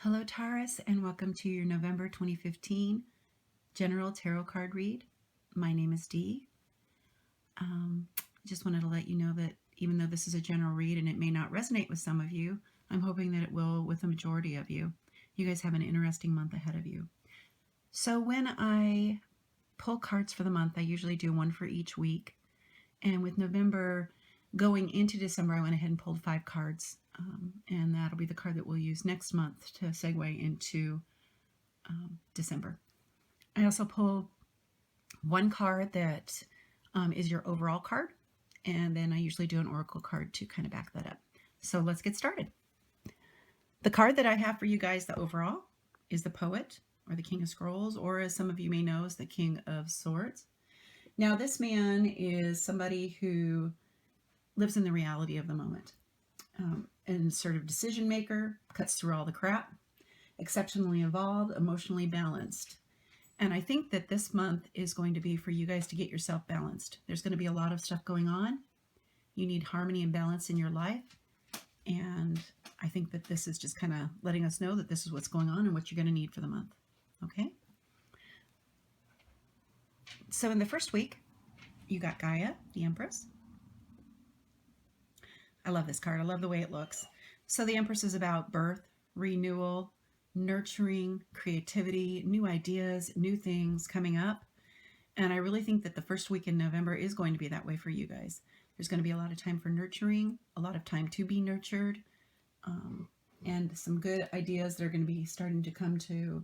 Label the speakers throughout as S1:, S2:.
S1: Hello, Taurus, and welcome to your November 2015 General Tarot Card Read. My name is Dee. Just wanted to let you know that even though this is a general read and it may not resonate with some of you, I'm hoping that it will with the majority of you. You guys have an interesting month ahead of you. So when I pull cards for the month, I usually do one for each week. And with November going into December, I went ahead and pulled 5 cards. And that'll be the card that we'll use next month to segue into December. I also pull one card that is your overall card, and then I usually do an oracle card to kind of back that up. So let's get started. The card that I have for you guys, the overall, is the Poet, or the King of Scrolls, or as some of you may know, is the King of Swords. Now, this man is somebody who lives in the reality of the moment. An assertive decision maker, cuts through all the crap, exceptionally evolved, emotionally balanced. And I think that this month is going to be for you guys to get yourself balanced. There's going to be a lot of stuff going on. You need harmony and balance in your life. And I think that this is just kind of letting us know that this is what's going on and what you're going to need for the month. Okay? So in the first week, you got Gaia, the Empress. I love this card. I love the way it looks. So the Empress is about birth, renewal, nurturing, creativity, new ideas, new things coming up. And I really think that the first week in November is going to be that way for you guys. There's going to be a lot of time for nurturing, a lot of time to be nurtured, and some good ideas that are going to be starting to come to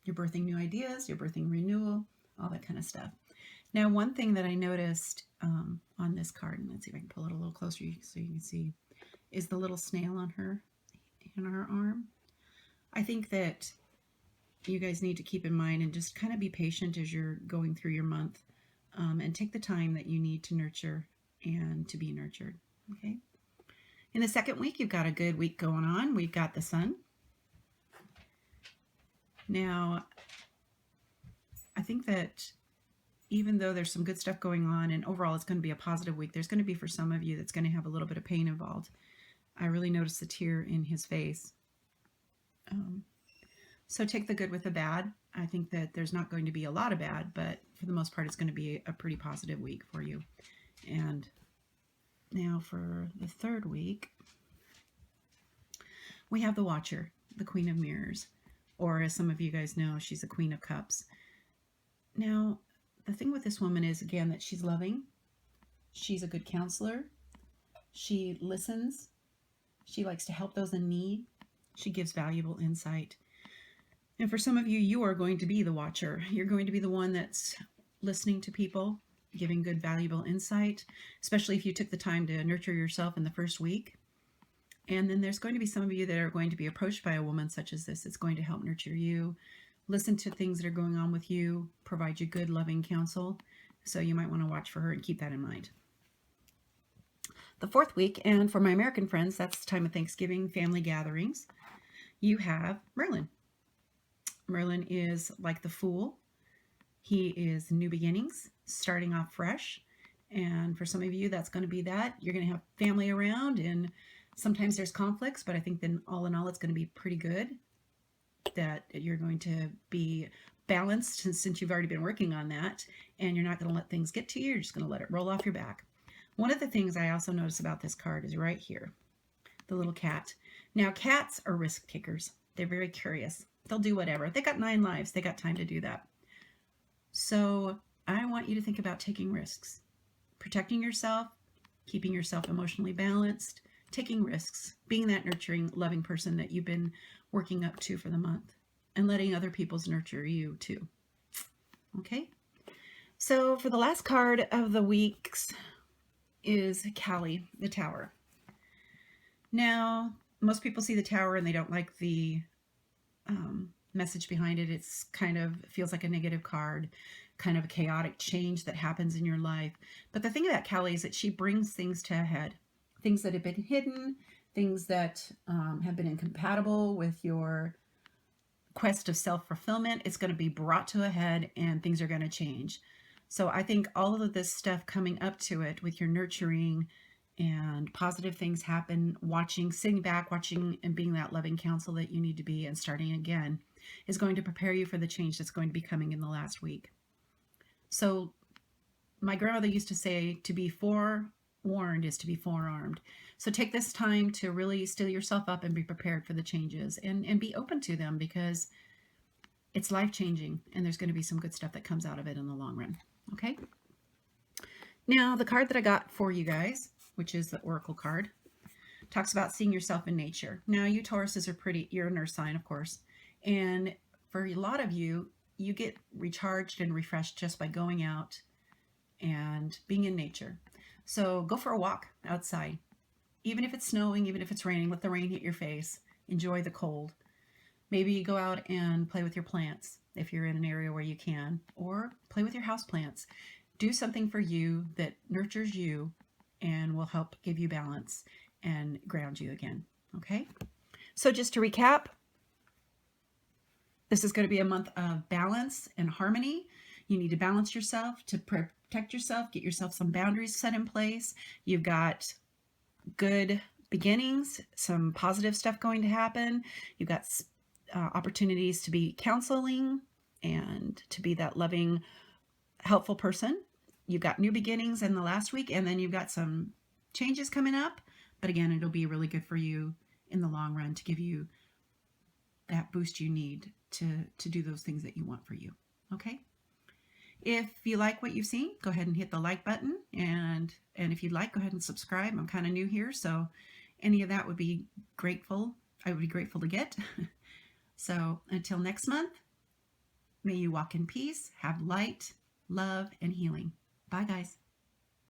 S1: your birthing new ideas, your birthing renewal, all that kind of stuff. Now, one thing that I noticed on this card, and let's see if I can pull it a little closer so you can see, is the little snail on her arm. I think that you guys need to keep in mind and just kind of be patient as you're going through your month, and take the time that you need to nurture and to be nurtured. Okay. In the second week, you've got a good week going on. We've got the Sun. Now, I think that even though there's some good stuff going on and overall it's going to be a positive week, there's going to be for some of you that's going to have a little bit of pain involved. I really noticed the tear in his face. So take the good with the bad. I think that there's not going to be a lot of bad, but for the most part, it's going to be a pretty positive week for you. And now for the third week, we have the Watcher, the Queen of Mirrors, or as some of you guys know, she's the Queen of Cups. Now, the thing with this woman is, again, that she's loving. She's a good counselor. She listens. She likes to help those in need. She gives valuable insight. And for some of you, you are going to be the Watcher. You're going to be the one that's listening to people, giving good, valuable insight, especially if you took the time to nurture yourself in the first week. And then there's going to be some of you that are going to be approached by a woman such as this. It's going to help nurture you, listen to things that are going on with you, provide you good, loving counsel. So you might want to watch for her and keep that in mind. The fourth week, and for my American friends, that's the time of Thanksgiving, family gatherings, you have Merlin. Merlin is like the Fool. He is new beginnings, starting off fresh. And for some of you, that's going to be that. You're going to have family around, and sometimes there's conflicts, but I think then all in all, it's going to be pretty good. That you're going to be balanced since you've already been working on that, and you're not going to let things get to you. You're just going to let it roll off your back. One of the things I also notice about this card is right here, the little cat. Now, cats are risk takers. They're very curious. They'll do whatever. They got 9 lives. They got time to do that. So I want you to think about taking risks, protecting yourself, keeping yourself emotionally balanced, taking risks, being that nurturing, loving person that you've been working up to for the month, and letting other people's nurture you too. Okay? So for the last card of the weeks is Kali, the Tower. Now, most people see the Tower and they don't like the message behind it. It's kind of feels like a negative card, kind of a chaotic change that happens in your life. But the thing about Kali is that she brings things to a head, things that have been hidden, things that have been incompatible with your quest of self-fulfillment. It's going to be brought to a head and things are going to change. So I think all of this stuff coming up to it with your nurturing and positive things happen. Sitting back, watching, and being that loving counsel that you need to be, and starting again is going to prepare you for the change that's going to be coming in the last week. So my grandmother used to say, to be forewarned is to be forearmed. So take this time to really still yourself up and be prepared for the changes, and be open to them, because it's life-changing, and there's going to be some good stuff that comes out of it in the long run. Okay? Now, the card that I got for you guys, which is the Oracle card, talks about seeing yourself in nature. Now, you Tauruses are you're an earth sign, of course. And for a lot of you, you get recharged and refreshed just by going out and being in nature. So go for a walk outside. Even if it's snowing, even if it's raining, let the rain hit your face. Enjoy the cold. Maybe go out and play with your plants if you're in an area where you can, or play with your house plants. Do something for you that nurtures you and will help give you balance and ground you again. Okay? So just to recap, this is going to be a month of balance and harmony. You need to balance yourself to protect yourself, get yourself some boundaries set in place. You've got good beginnings, some positive stuff going to happen. You've got opportunities to be counseling and to be that loving, helpful person. You've got new beginnings in the last week, and then you've got some changes coming up. But again, it'll be really good for you in the long run to give you that boost you need to do those things that you want for you. Okay? If you like what you've seen, go ahead and hit the like button. And if you'd like, go ahead and subscribe. I'm kind of new here, so any of that would be grateful. I would be grateful to get. So until next month, may you walk in peace, have light, love, and healing. Bye, guys.